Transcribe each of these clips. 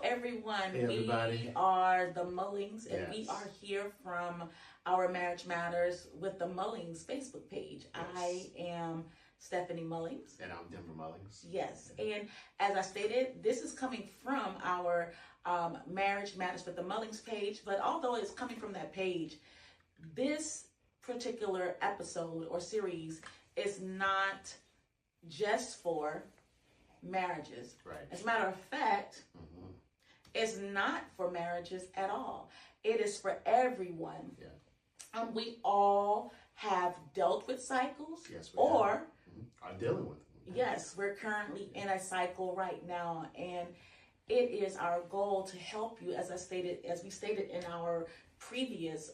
everyone. Hey, everybody. We are the Mullings, and we Yes. are here from our Marriage Matters with the Mullings Facebook page. Yes. I am Stephanie Mullings. And I'm Denver Mullings. Yes, and as I stated, this is coming from our Marriage Matters with the Mullings page, but although it's coming from that page, this particular episode or series is not just for marriages. Right. As a matter of fact, it's not for marriages at all. It is for everyone. Yeah. We all have dealt with cycles, Yes, we or are dealing with them. yes, we're currently in a cycle right now, and it is our goal to help you, as we stated in our previous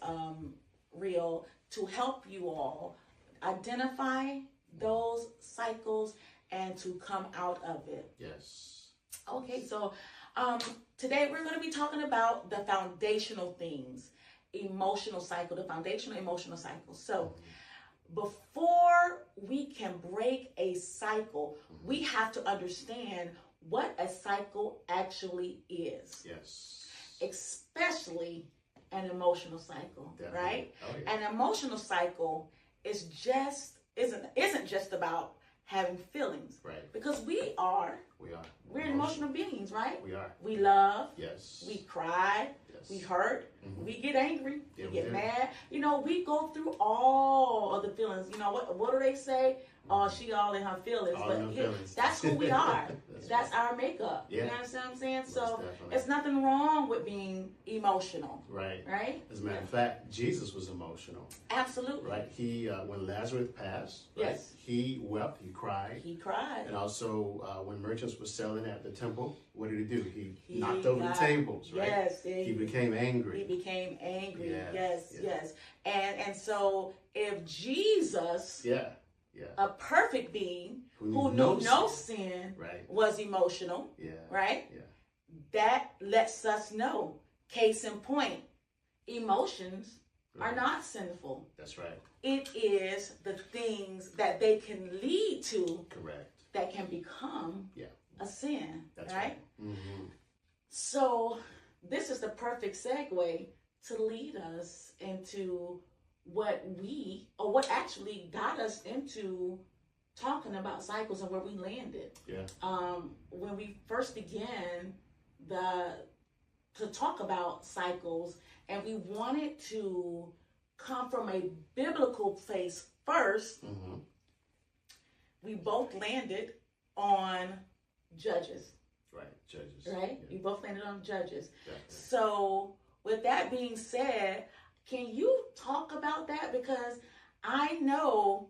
reel, to help you all identify those cycles and to come out of it. Yes. Okay, so today we're going to be talking about the foundational things, emotional cycle, the foundational emotional cycle. So before we can break a cycle, we have to understand what a cycle actually is. Yes. Especially an emotional cycle, Definitely. right? Oh, yeah. An emotional cycle isn't just about having feelings, Right. because we're emotional beings, right? We are. We love, Yes. we cry, Yes. we hurt, we get angry, Yeah, we we get do. mad. You know, we go through all of the feelings. You know, what do they say? Oh, she all in her feelings. All But in her yeah, feelings. that's who we are. That's right. our makeup. Yeah. You understand what I'm saying? Most So definitely. it's nothing wrong with being emotional, Right. right? As a matter of fact, Jesus was emotional. Absolutely. Right. He when Lazarus passed, right? Yes. He wept, he cried. He cried. And also when merchants were selling at the temple, what did he do? He He knocked over the got- tables, right? Yes. He became angry. He became angry. Yes, Yes. And so if Jesus, Yeah. Yeah. a perfect being Who who knew knew no no sin. sin, Right. was emotional, Yeah. right? Yeah. That lets us know, case in point, emotions are Right. not sinful. That's right. It is the things that they can lead to Correct. that can become Yeah. a sin, That's right? right. So this is the perfect segue to lead us into what actually got us into talking about cycles and where we landed. Yeah. When we first began to talk about cycles, and we wanted to come from a biblical place first, we both landed on Judges. Right. Judges. Right? Yeah. We both landed on Judges. Definitely. So with that being said, can you talk about that? Because I know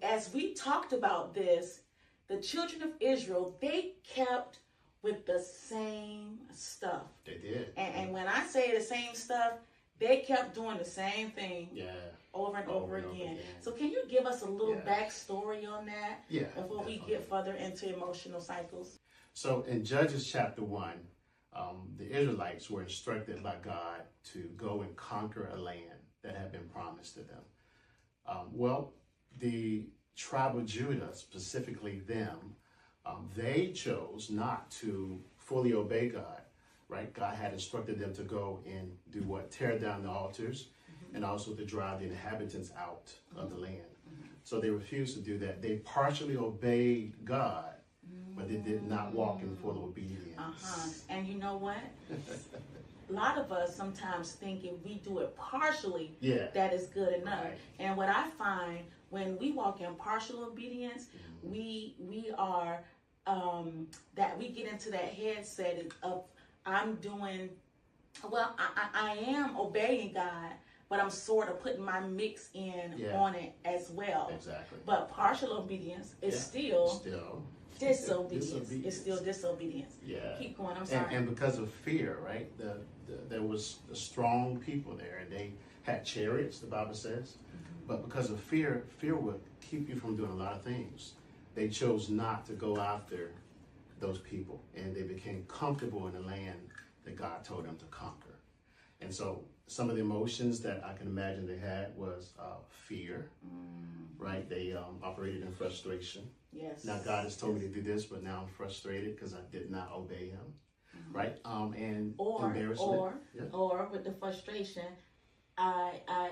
as we talked about this, the children of Israel, they kept with the same stuff. They did. And when I say the same stuff, they kept doing the same thing Yeah. over and over and over again. again. So can you give us a little Yeah. backstory on that Yeah. before we definitely. get further into emotional cycles? So in Judges chapter 1, the Israelites were instructed by God to go and conquer a land that had been promised to them. The tribe of Judah, specifically them, they chose not to fully obey God, right? God had instructed them to go and do what? Tear down the altars and also to drive the inhabitants out of the land. So they refused to do that. They partially obeyed God, but they did not walk in full obedience. And you know what? A lot of us sometimes think if we do it partially, Yeah. that is good enough. Right. And what I find when we walk in partial obedience, we are that we get into that headset of I'm doing well. I am obeying God, but I'm sort of putting my mix in on it as well. Exactly. But partial obedience is still disobedience. It's still disobedience. Yeah. Keep going. I'm sorry. And because of fear, right? There was the strong people there, and they had chariots, the Bible says. But because of fear would keep you from doing a lot of things. They chose not to go after those people, and they became comfortable in the land that God told them to conquer. And so some of the emotions that I can imagine they had was fear, right? They operated in frustration. Yes. Now God has told me to do this, but now I'm frustrated because I did not obey him. right? And Or embarrassment. or with the frustration, I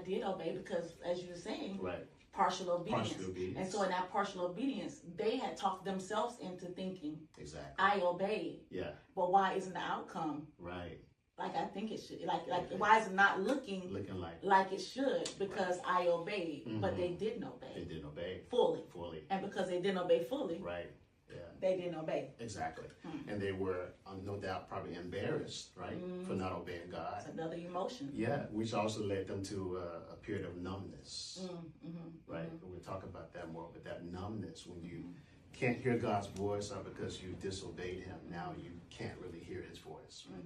did obey because, as you were saying, Right. partial obedience. Partial obedience. And so in that partial obedience, they had talked themselves into thinking, Exactly. I obeyed. Yeah. But why isn't the outcome Right. like I think it should? Like why is it not looking like it should? Because I obeyed, but they didn't obey. They didn't obey fully. And because they didn't obey fully, right. Yeah. they didn't obey. Exactly. And they were no doubt probably embarrassed, right, for not obeying God. That's another emotion. Yeah, which also led them to a period of numbness, right? We'll talk about that more, but that numbness when you can't hear God's voice or because you disobeyed him, now you can't really hear his voice. Right?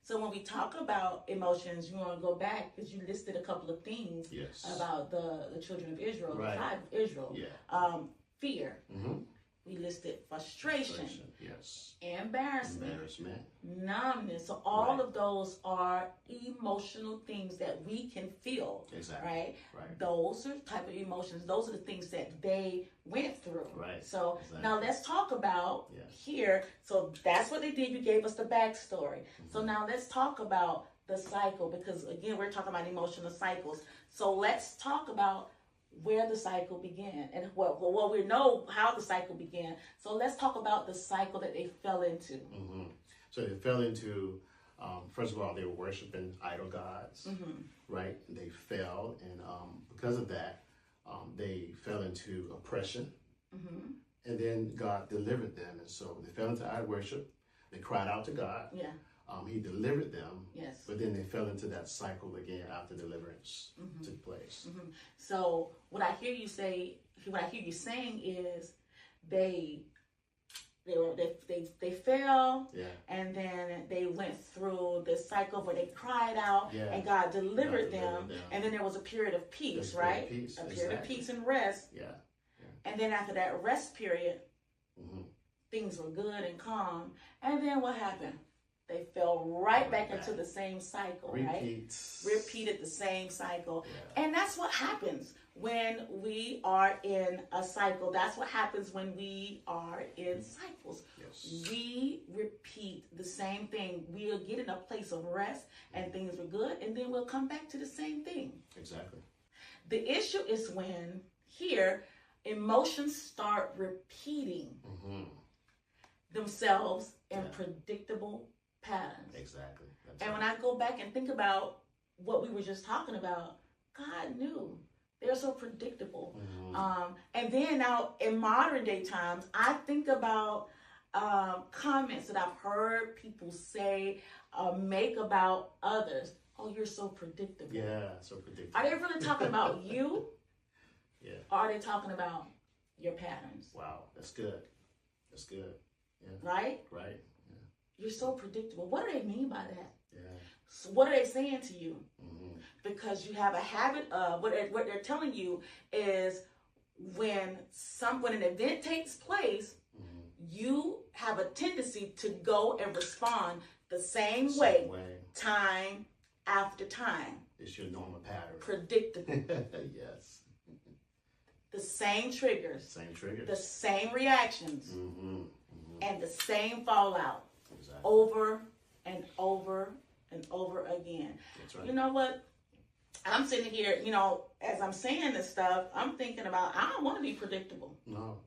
So when we talk about emotions, you want to go back because you listed a couple of things Yes. about the children of Israel, Right. the tribe of Israel. Yeah. Fear. We listed frustration, Yes. embarrassment, numbness. So all of those are emotional things that we can feel. Exactly. Right? Right. Those are type of emotions. Those are the things that they went through. Right. So Exactly. now let's talk about here. So that's what they did. You gave us the backstory. So now let's talk about the cycle, because again, we're talking about emotional cycles. So let's talk about where the cycle began and well, we know how the cycle began. So let's talk about the cycle that they fell into. So they fell into, first of all, they were worshiping idol gods, right? They fell, and because of that, they fell into oppression, and then God delivered them. And so they fell into idol worship. They cried out to God. Yeah. He delivered them. Yes. But then they fell into that cycle again after deliverance took place. So what I hear you saying is they fell, and then they went through the cycle where they cried out, and God delivered them, and then there was a period of peace, right? A period of peace and rest. Yeah. And then after that rest period, things were good and calm. And then what happened? They fell right back into the same cycle, right? Repeated the same cycle. Yeah. And that's what happens when we are in a cycle. That's what happens when we are in cycles. Yes. We repeat the same thing. We'll get in a place of rest and things were good, and then we'll come back to the same thing. Exactly. The issue is when here emotions start repeating themselves in predictable patterns. Exactly. And when I go back and think about what we were just talking about, God knew. They're so predictable. And then now in modern day times, I think about comments that I've heard people say, make about others. Oh, you're so predictable. Yeah, so predictable. Are they really talking about you? Yeah. Or are they talking about your patterns? Wow, that's good. That's good. Yeah. Right? Right. You're so predictable. What do they mean by that? Yeah. So what are they saying to you? Because you have a habit of what they're telling you is when an event takes place, you have a tendency to go and respond the same way, time after time. It's your normal pattern. Predictable. Yes. The same triggers. The same reactions. And the same fallout. Exactly. Over and over and over again. That's right. You know what? I'm sitting here, as I'm saying this stuff, I'm thinking about, I don't want to be predictable. No.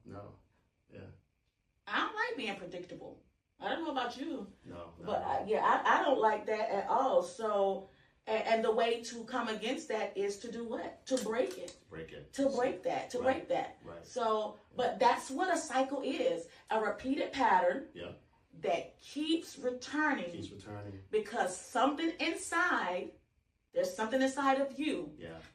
Yeah. I don't like being predictable. I don't know about you. No. But I don't like that at all. So, and the way to come against that is to do what? To break it. To break that. Right. So, but that's what a cycle is. A repeated pattern. Yeah. That keeps returning. Because there's something inside of you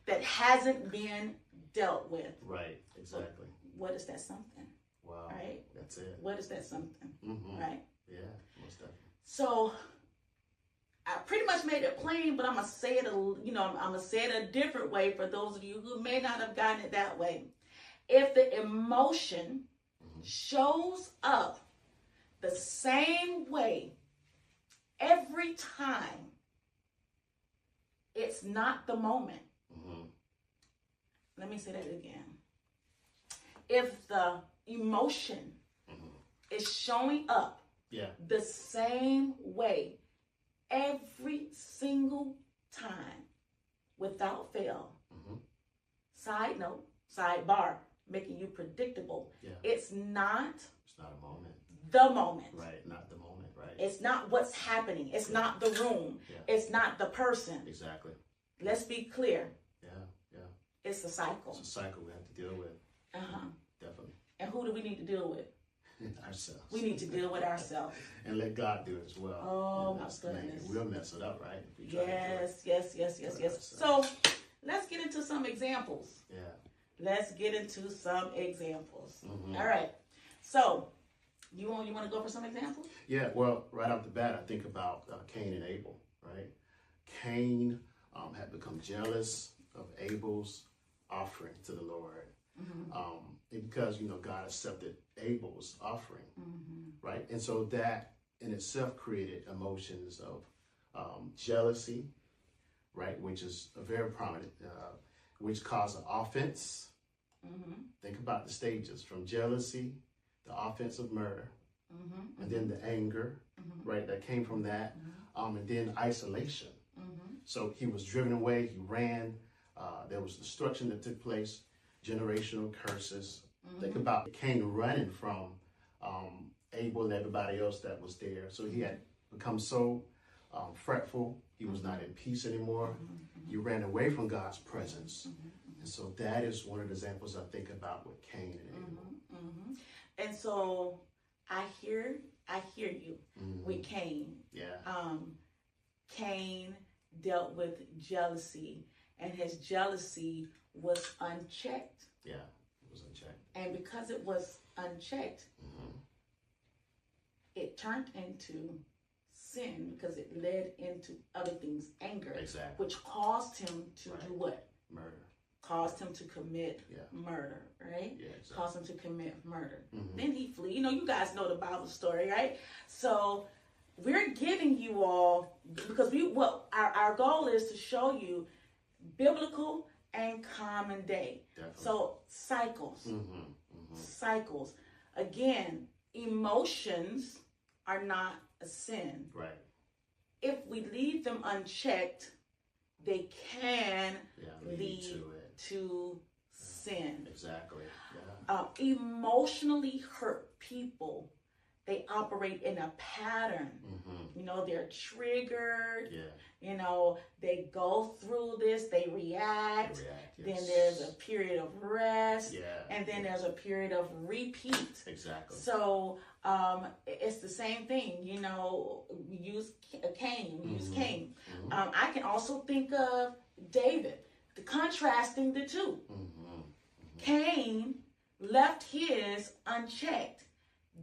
that hasn't been dealt with. Right, exactly. What is that something? Wow. Right? That's it. What is that something? Right? Yeah, most definitely. So I pretty much made it plain, but I'm gonna say it I'm gonna say it a different way for those of you who may not have gotten it that way. If the emotion shows up the same way every time, it's not the moment. Let me say that again. If the emotion is showing up Yeah. The same way, every single time, without fail. Mm-hmm. Side note, sidebar, making you predictable. Yeah. It's not a moment. The moment. Right. Not the moment. Right. It's not what's happening. It's not the room. Yeah. It's not the person. Exactly. Let's be clear. Yeah. Yeah. It's a cycle. It's a cycle we have to deal with. Uh-huh. Definitely. And who do we need to deal with? Ourselves. We need to deal with ourselves. And let God do it as well. Oh, my goodness. We'll mess it up, right? If we try Yes. So let's get into some examples. Yeah. Let's get into some examples. Mm-hmm. All right. So you want to go for some examples? Yeah. Well, right off the bat, I think about Cain and Abel. Right. Cain had become jealous of Abel's offering to the Lord. Mm-hmm. Because God accepted Abel's offering, Mm-hmm. right? And so that in itself created emotions of jealousy, right? Which is a very prominent, which caused an offense. Mm-hmm. Think about the stages from jealousy, the offense of murder, Mm-hmm. and then the anger, Mm-hmm. right? That came from that, and then isolation. Mm-hmm. So he was driven away, he ran, there was destruction that took place, generational curses. Mm-hmm. Think about Cain running from Abel and everybody else that was there. So he had become so fretful, he was not in peace anymore. Mm-hmm. He ran away from God's presence. Mm-hmm. And so that is one of the examples I think about with Cain and Abel. Mm-hmm. Mm-hmm. And so I hear you Mm-hmm. with Cain. Yeah. Cain dealt with jealousy, and his jealousy was unchecked. Yeah. It was unchecked. And because it was unchecked, Mm-hmm. it turned into sin because it led into other things, anger, Exactly. which caused him to Right. do what? Murder. Caused him to commit Yeah. murder, right? Yeah. Exactly. Caused him to commit murder. Mm-hmm. Then he flee. You guys know the Bible story, right? So we're giving you all, because our goal is to show you biblical and common day. Definitely. So cycles. Mm-hmm. Mm-hmm. Cycles. Again, emotions are not a sin. Right. If we leave them unchecked, they can Yeah. lead to it. to sin. Exactly. Yeah. Emotionally hurt people, they operate in a pattern. Mm-hmm. They're triggered. Yeah. They go through this, they react. Yes. Then there's a period of rest. Yeah. And then there's a period of repeat. Exactly. So it's the same thing. We use Cain. We use Mhm. Cain. Mm-hmm. I can also think of David, contrasting the two. Mm-hmm. Cain left his unchecked.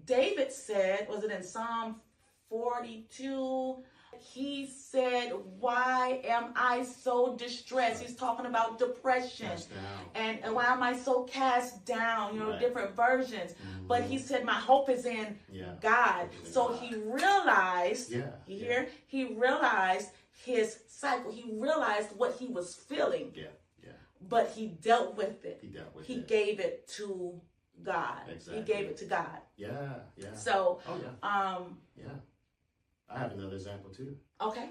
David said, was it in Psalm 42? He said, "Why am I so distressed?" He's talking about depression. Cast down. And why am I so cast down? Right. Different versions. Mhm. But he said, my hope is in Yeah. God. Hope is in So God. he realized, Yeah. you yeah. hear? He realized his cycle. He realized what he was feeling, Yeah. Yeah. but he dealt with it. He dealt with He it. gave it to God. Exactly. He gave it to God. Yeah. Yeah. So, Oh yeah. Yeah. I have another example too. Okay.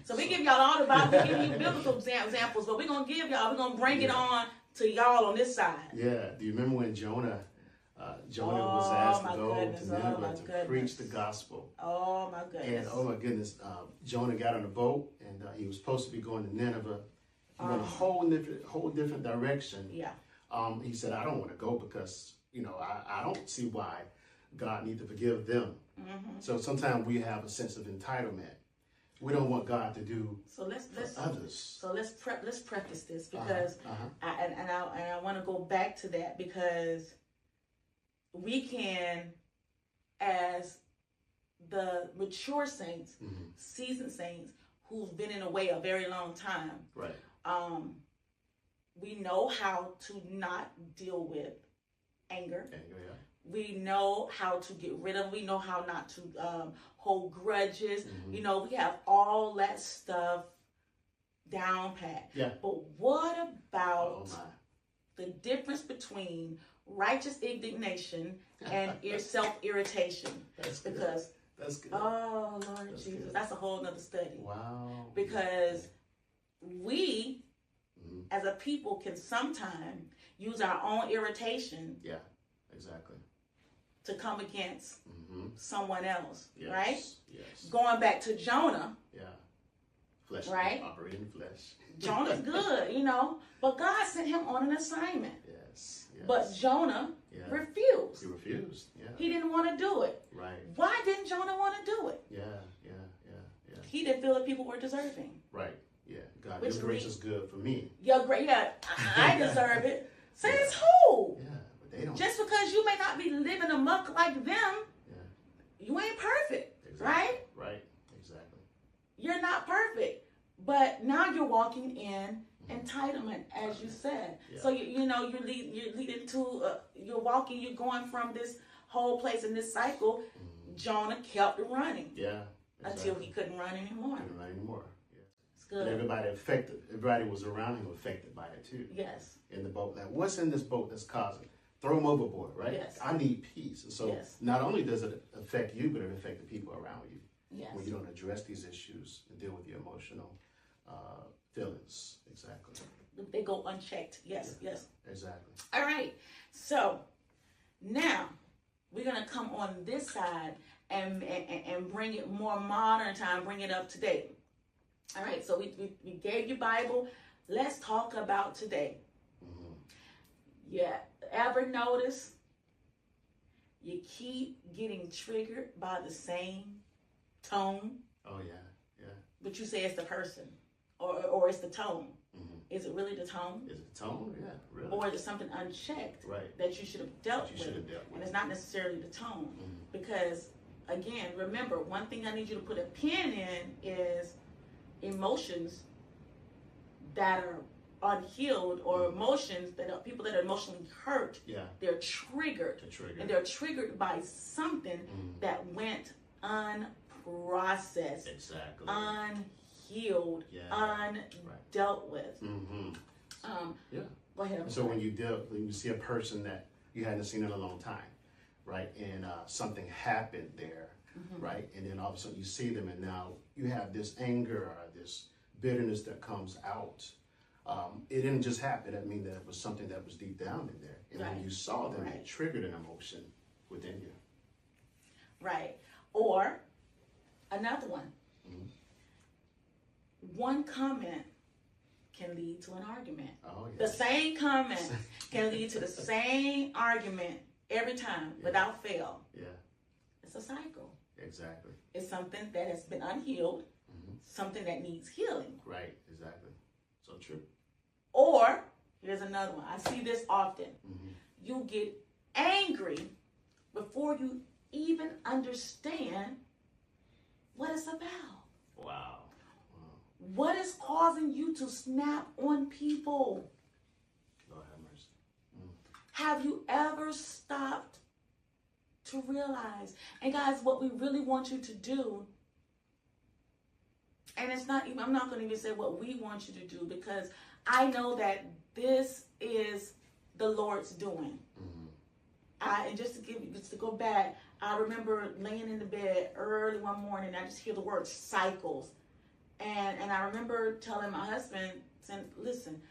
So we so- give y'all all the Bible, we give you biblical examples, but we're going to bring it Yeah. on to y'all on this side. Yeah. Do you remember when Jonah was Oh, asked my to go goodness. to Oh, Nineveh my to goodness. preach the gospel? Oh my goodness. And oh my goodness, Jonah got on a boat and he was supposed to be going to Nineveh. He went a whole different direction. Yeah. He said, I don't want to go because, I don't see why God needs to forgive them. Mm-hmm. So sometimes we have a sense of entitlement. We don't want God to do So let's for others. So let's preface this because Uh-huh. I want to go back to that because we can, as the mature saints, Mhm. seasoned saints who've been in a way a very long time, Right. we know how to not deal with anger. Anger, yeah. We know how to get rid of. We know how not to hold grudges. Mhm. We have all that stuff down pat. Yeah. But what Oh about my. the difference between righteous indignation and self-irritation? That's good. Because That's good. Oh, Lord That's Jesus. good. That's a whole nother study. Wow. Because we, Mm-hmm. as a people, can sometimes use our own irritation Yeah, exactly. to come against Mm-hmm. someone else, Yes. right? Yes. Going back to Jonah, Yeah. Flesh. Right? Operating flesh. Jonah's good, you know, but God sent him on an assignment. Yes. Yes. But Jonah yeah. refused. He refused. Yeah. He didn't want to do it. Right. Why didn't Jonah want to do it? Yeah. Yeah. Yeah. Yeah. He didn't feel that people were deserving. Right. Yeah. God, Which your grace is good for me. You're great. Yeah, I deserve it. Says who? Yeah, but they don't. Just because you may not be living amok like them, Yeah. you ain't perfect, Exactly. right? Right. Exactly. You're not perfect. But now you're walking in entitlement, as you said. Yeah. So you're leading to you're walking. You're going from this whole place in this cycle. Mm-hmm. Jonah kept running Yeah. until he couldn't run anymore. Couldn't run anymore. Yeah. It's But good. everybody was around him affected by it too. Yes. In the boat, like what's in this boat that's causing? Throw him overboard, right? Yes. I need peace, and so Yes. not only does it affect you, but it affects the people around you Yes. when you don't address these issues and deal with your emotional feelings. Exactly. They go unchecked. Yes. Yeah. Yes. Exactly. All right. So now we're gonna come on this side and bring it more modern time, bring it up to date. All right. So we gave you Bible. Let's talk about today. Mm-hmm. Yeah. Ever notice you keep getting triggered by the same tone, Oh yeah. Yeah. but you say it's the person or it's the tone? Mm-hmm. Is it really the tone? Is it tone? Yeah. Really. Or is it something unchecked Right. that you should have dealt That you should with? have dealt with. And it's not necessarily the tone. Mhm. Because, again, remember, one thing I need you to put a pin in is emotions that are unhealed or emotions that are people that are emotionally hurt. Yeah. They're triggered. To trigger. And they're triggered by something Mhm. that went unprocessed, Exactly. unhealed, Yeah. undealt with. Mm-hmm. Yeah. Go ahead. I'm And so sorry. when you see a person that you hadn't seen in a long time, right, and something happened there, right, and then all of a sudden you see them, and now you have this anger or this bitterness that comes out. It didn't just happen. That means that it was something that was deep down in there, and Right. when you saw them, Right. it triggered an emotion within you. Right. Or another one. Mhm. One comment can lead to an argument. Oh yeah. The same comment can lead to the same argument every time Yeah. without fail. Yeah. It's a cycle. Exactly. It's something that has been unhealed, Mhm. something that needs healing. Right. Exactly. So true. Or, here's another one. I see this often. Mm-hmm. You get angry before you even understand what it's about. Wow. What is causing you to snap on people? Lord have mercy. Have you ever stopped to realize? And guys, what we really want you to do, and it's not even, I'm not going to even say what we want you to do, because I know that this is the Lord's doing. Mm-hmm. And just to go back, I remember laying in the bed early one morning, I just hear the word cycles. And I remember telling my husband, saying, listen,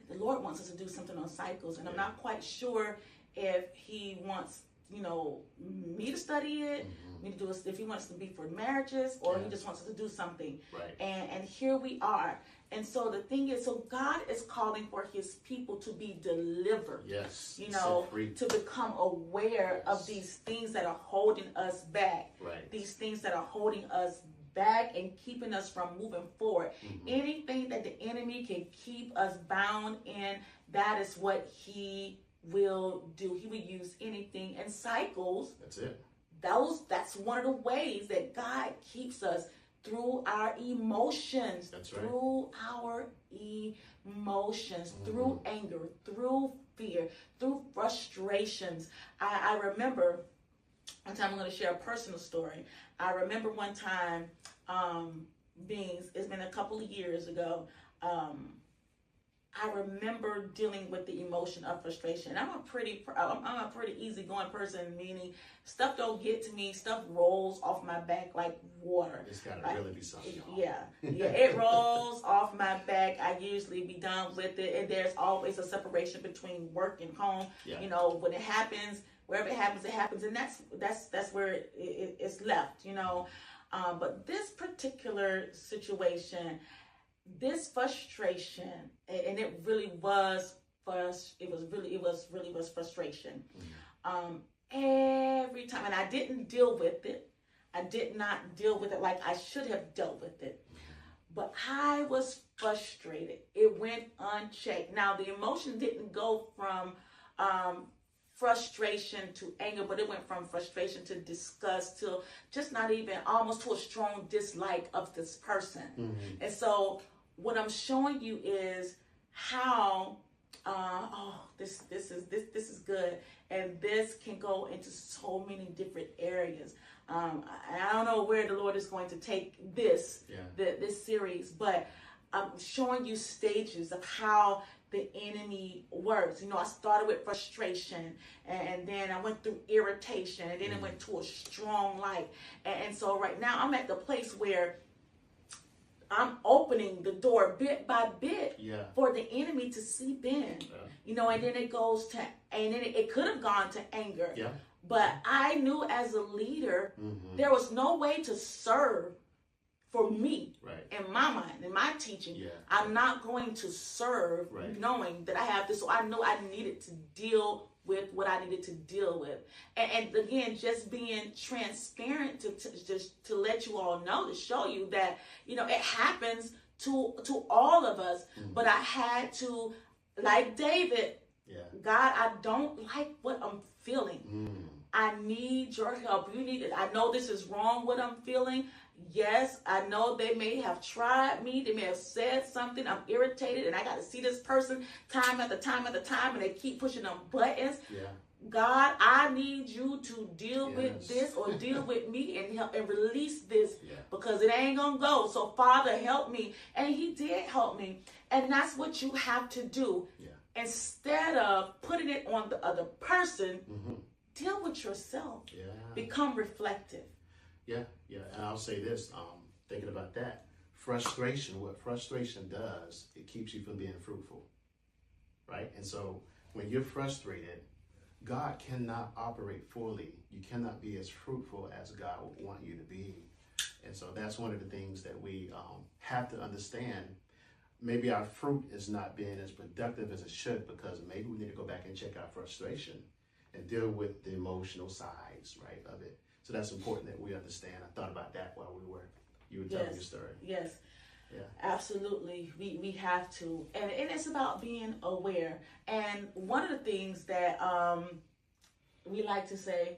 the Lord wants us to do something on cycles. And I'm not quite sure if he wants, me to study it, me to do it, if he wants to be for marriages, or he just wants us to do something. Right. And here we are. And so the thing is, so God is calling for his people to be delivered. Yes. Set free. to become aware of these things that are holding us back. Right. These things that are holding us back and keeping us from moving forward. Anything that the enemy can keep us bound in, that is what he will do. He will use anything. And cycles, That's it. that's one of the ways that God keeps us through our emotions. That's right. Through our emotions, through anger, through fear, through frustrations. I remember one time, I'm going to share a personal story. I remember one time it's been a couple of years ago, I remember dealing with the emotion of frustration. I'm a pretty easygoing person, meaning stuff don't get to me. Stuff rolls off my back like water. It's gotta like, really be something. Yeah, it rolls off my back. I usually be done with it, and there's always a separation between work and home. Yeah. You know, when it happens, wherever it happens, and that's where it's left. You know, but this particular situation. This frustration, and it really was frustration. Every time, and I didn't deal with it. I did not deal with it like I should have dealt with it. But I was frustrated. It went unchecked. Now the emotion didn't go from frustration to anger, but it went from frustration to disgust to just not even almost to a strong dislike of this person. And so what I'm showing you is how this is good, and this can go into so many different areas. I don't know where the Lord is going to take this series, but I'm showing you stages of how the enemy works. You know, I started with frustration, and then I went through irritation, and then it went to a strong light. And so right now I'm at the place where I'm opening the door bit by bit for the enemy to seep in. You know, and then it goes to, and then it could have gone to anger. But I knew as a leader, there was no way to serve for me in my mind, in my teaching. I'm not going to serve knowing that I have this. So I know I needed to deal with what I needed to deal with. And again, just being transparent to let you all know, to show you that, you know, it happens to all of us. But I had to, like David, God, I don't like what I'm feeling. I need your help. You need it. I know this is wrong, what I'm feeling. Yes, I know they may have tried me. They may have said something. I'm irritated, and I got to see this person time after time after time, and they keep pushing them buttons. God, I need you to deal with this, or deal with me, and help and release this, because it ain't gonna go. So Father, help me. And he did help me. And that's what you have to do. Instead of putting it on the other person, deal with yourself. Become reflective. And I'll say this, thinking about that, what frustration does, it keeps you from being fruitful, right? And so when you're frustrated, God cannot operate fully. You cannot be as fruitful as God would want you to be. And so that's one of the things that we have to understand. Maybe our fruit is not being as productive as it should, because maybe we need to go back and check our frustration and deal with the emotional sides, right, of it. So that's important that we understand. I thought about that while you were telling your story. Absolutely. We have to. And it's about being aware. And one of the things that we like to say,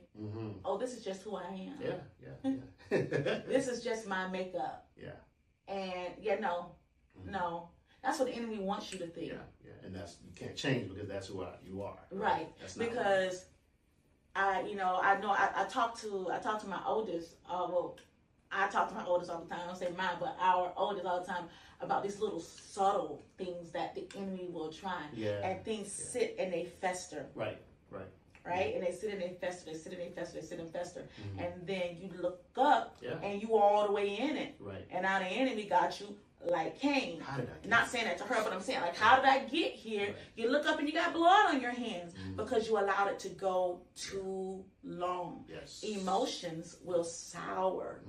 oh, this is just who I am. This is just my makeup. And no. That's what the enemy wants you to think. And that's, you can't change, because that's who you are. Right. Because I talk to my oldest. I talk to my oldest all the time. I don't say mine, but our oldest all the time about these little subtle things that the enemy will try. And things sit and they fester. Right? And they sit and they fester, and then you look up and you all the way in it. And now the enemy got you like Cain. Not saying that to her, but I'm saying, like, how did I get here? You look up and you got blood on your hands because you allowed it to go too long. Emotions will sour.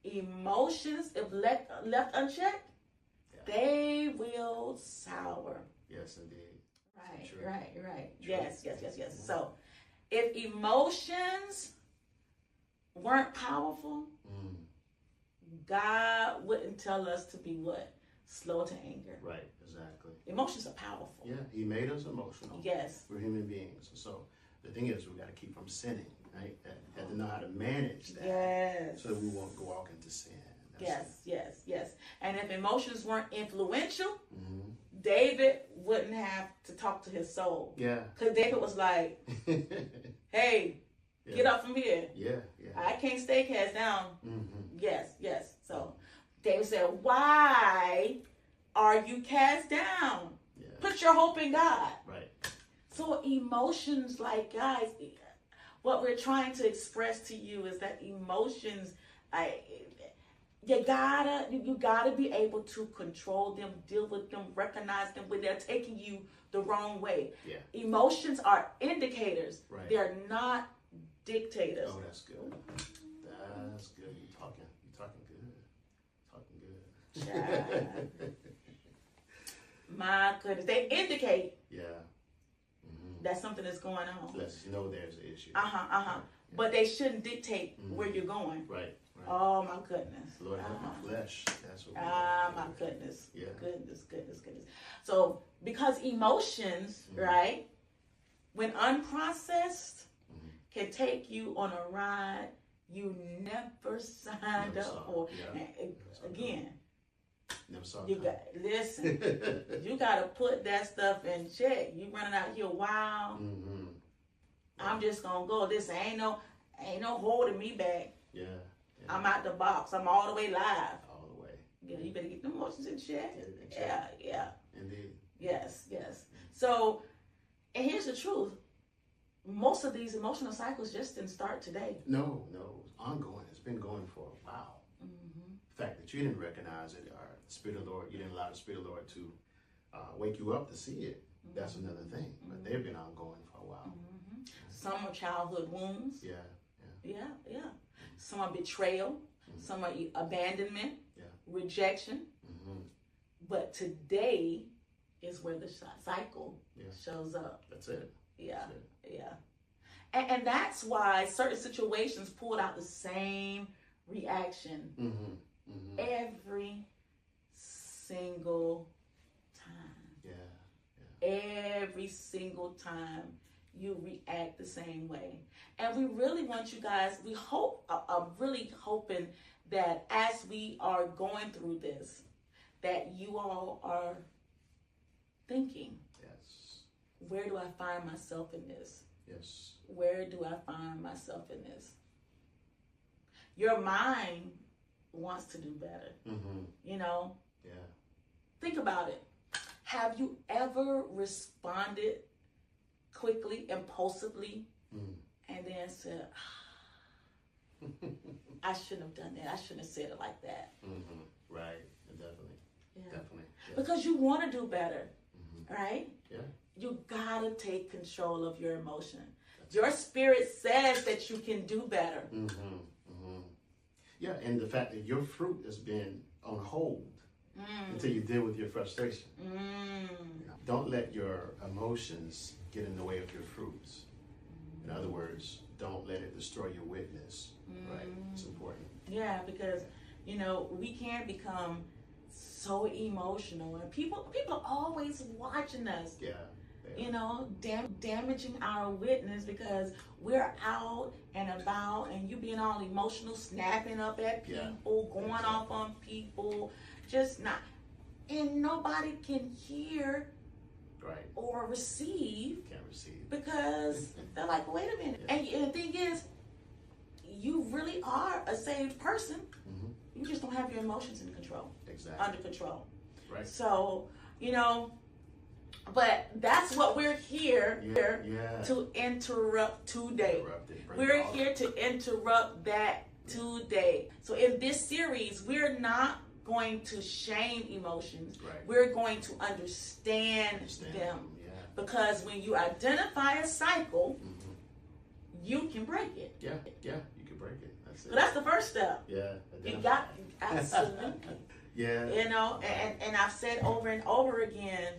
Emotions, if left unchecked, they will sour. Yes, indeed. Right. Yes. So, if emotions weren't powerful, God wouldn't tell us to be what? Slow to anger. Right, exactly. Emotions are powerful. He made us emotional. Yes. We're human beings. So the thing is, we got to keep from sinning, right? Have to know how to manage that. So that we won't go off into sin. Yes. And if emotions weren't influential, David wouldn't have to talk to his soul. Because David was like, hey, get up from here. I can't stay cast down. Yes. So David said, why Are you cast down? Yeah. Put your hope in God. Right. So emotions, like, guys, what we're trying to express to you is that emotions, you gotta be able to control them, deal with them, recognize them when they're taking you the wrong way. Yeah. Emotions are indicators. Right. They're not dictators. Oh, that's good. That's good. You're talking good. Child. My goodness, they indicate Yeah. Mm-hmm. that something is going on. Let us know there's an issue. Yeah. But they shouldn't dictate where you're going. Right. Oh my goodness. Lord help my flesh. That's what. My goodness. Yeah. Goodness. So because emotions, right, when unprocessed, can take you on a ride you never signed up for. Yeah. And again, never saw you got listen. You got to put that stuff in check. You running out here wild. Mm-hmm. I'm just gonna go. Listen, ain't no holding me back. Yeah. I'm out the box. I'm all the way live. All the way. Yeah, you better get the emotions in check. Get it in check. Yeah. Indeed. Yes. So, and here's the truth. Most of these emotional cycles just didn't start today. No, it's ongoing. It's been going for a while. Mm-hmm. The fact that you didn't recognize it, or the Spirit of the Lord, you didn't allow the Spirit of the Lord to wake you up to see it. That's another thing. But they've been ongoing for a while. Mm-hmm. Some are childhood wounds. Yeah. Some are betrayal. Some are abandonment, rejection. Mm-hmm. But today is where the cycle shows up. That's it. Yeah. And that's why certain situations pulled out the same reaction every single time. Every single time you react the same way. And we really want you guys, I'm really hoping that as we are going through this, that you all are thinking, where do I find myself in this? Yes. Where do I find myself in this? Your mind wants to do better. You know? Yeah. Think about it. Have you ever responded quickly, impulsively, and then said, I shouldn't have done that. I shouldn't have said it like that. Right. Definitely. Yeah. Definitely. Yeah. Because you want to do better, right? Yeah. You gotta take control of your emotion. Your spirit says that you can do better. Yeah, and the fact that your fruit has been on hold until you deal with your frustration. Don't let your emotions get in the way of your fruits. In other words, don't let it destroy your witness. Right? It's important. Yeah, because we can become so emotional, and people are always watching us. Yeah. Damaging our witness because we're out and about, and you being all emotional, snapping up at people, going off on people, just not, and nobody can hear or receive. Can't receive because they're like, wait a minute. And the thing is, you really are a saved person. You just don't have your emotions under control. Right. So but that's what we're here to interrupt today. We're here to interrupt that today. So in this series, we're not going to shame emotions. We're going to understand them. Because when you identify a cycle, you can break it. Yeah, you can break it. That's it. So that's the first step. Yeah. You got absolutely. Yeah. And I've said over and over again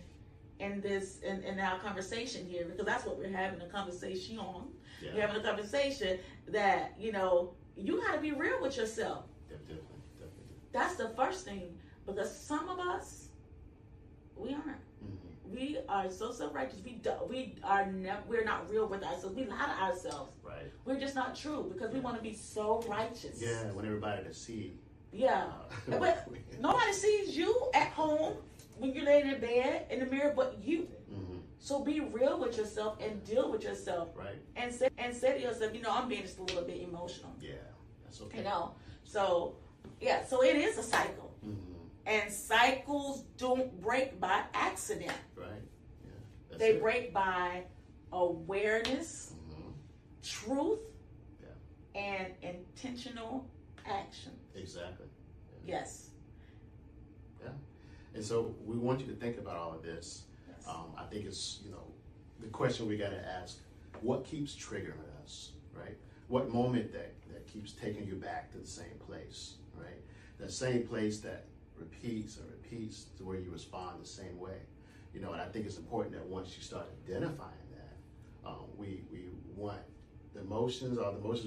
in our conversation here, because that's what we're having a conversation on. We're having a conversation that, you got to be real with yourself. Definitely. That's the first thing, because some of us, we aren't. We are so self-righteous. We're not real with ourselves. We lie to ourselves. Right. We're just not true because we want to be so righteous. Yeah, want everybody to see. Yeah. But nobody sees you at home when you're laying in bed in the mirror but you. So be real with yourself and deal with yourself. Right. And say to yourself, I'm being just a little bit emotional. Yeah, that's okay. So it is a cycle. And cycles don't break by accident. Right. Yeah. That's They it. break by awareness, truth, and intentional action. Exactly. Yes. Yeah. And so we want you to think about all of this. Yes. I think it's, the question we got to ask, what keeps triggering us, right? What moment that keeps taking you back to the same place, right? That same place that repeats and repeats to where you respond the same way. And I think it's important that once you start identifying that, we want the emotions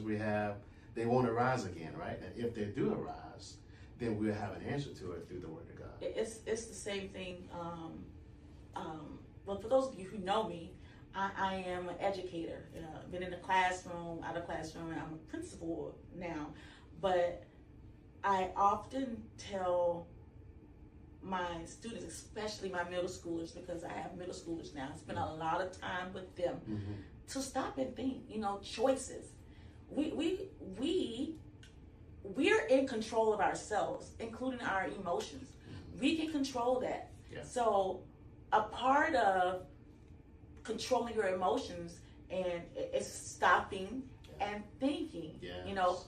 we have, they won't arise again, right? And if they do arise, then we'll have an answer to it through the Word of God. It's the same thing. Well, for those of you who know me, I am an educator. Been in the classroom, out of classroom, and I'm a principal now. But I often tell my students, especially my middle schoolers, because I have middle schoolers now, I spend a lot of time with them, to stop and think. Choices. We're in control of ourselves, including our emotions. We can control that. Yeah. So a part of controlling your emotions and is stopping and thinking. Yes.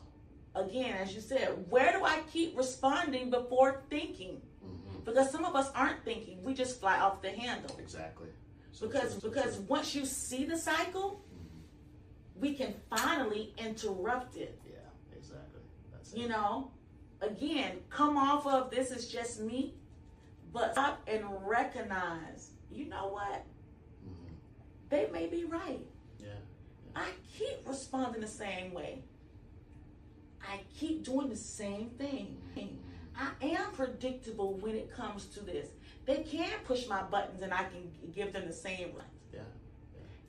Again, as you said, where do I keep responding before thinking? Because some of us aren't thinking. We just fly off the handle. Exactly. Because once you see the cycle, we can finally interrupt it. Yeah, exactly. That's it. Again, come off of this is just me, but stop and recognize, you know what? They may be right. Yeah. I keep responding the same way. I keep doing the same thing. I am predictable when it comes to this. They can push my buttons and I can give them the same right. Yeah.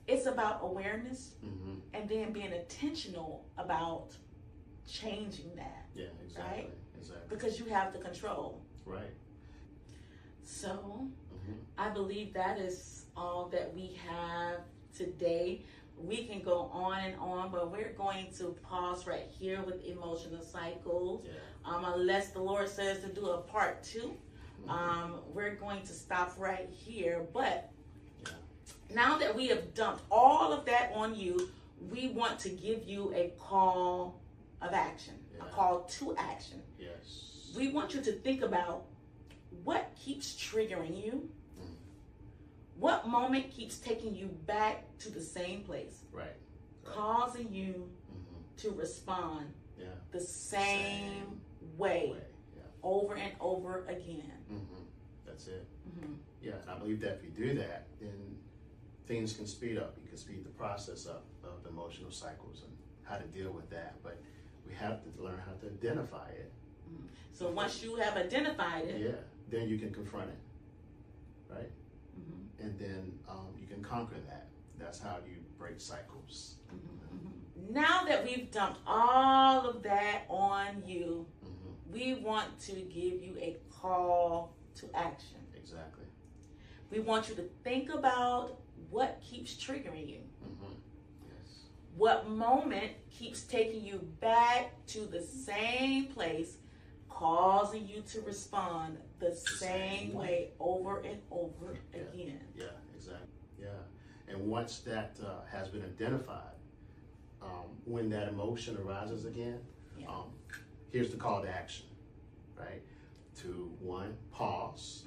It's about awareness and then being intentional about changing that. Yeah, exactly. Right? Exactly. Because you have the control. Right. So, I believe that is all that we have today. We can go on and on, but we're going to pause right here with emotional cycles. Yeah. Unless the Lord says to do a part 2, we're going to stop right here. But now that we have dumped all of that on you, we want to give you a call of action, a call to action. Yes. We want you to think about what keeps triggering you. What moment keeps taking you back to the same place? Right. Causing you to respond the same way over and over again. That's it. Yeah, and I believe that if you do that, then things can speed up. You can speed the process up of the emotional cycles and how to deal with that. But we have to learn how to identify it. So once you have identified it, then you can confront it, right? And then you can conquer that. That's how you break cycles. Now that we've dumped all of that on you, we want to give you a call to action. Exactly. We want you to think about what keeps triggering you. Yes. What moment keeps taking you back to the same place, causing you to respond the same way over and over again. Yeah, exactly. Yeah. And once that has been identified, when that emotion arises again, here's the call to action, right? To 1, pause.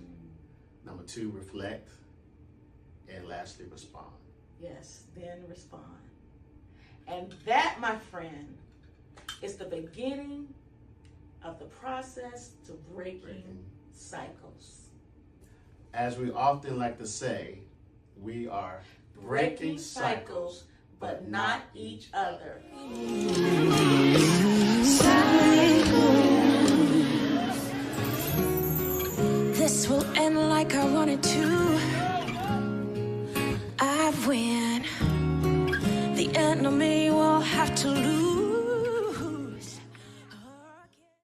Number 2, reflect. And lastly, respond. Yes, then respond. And that, my friend, is the beginning of the process to breaking cycles. As we often like to say, we are breaking cycles, but not each other. This will end like I wanted to.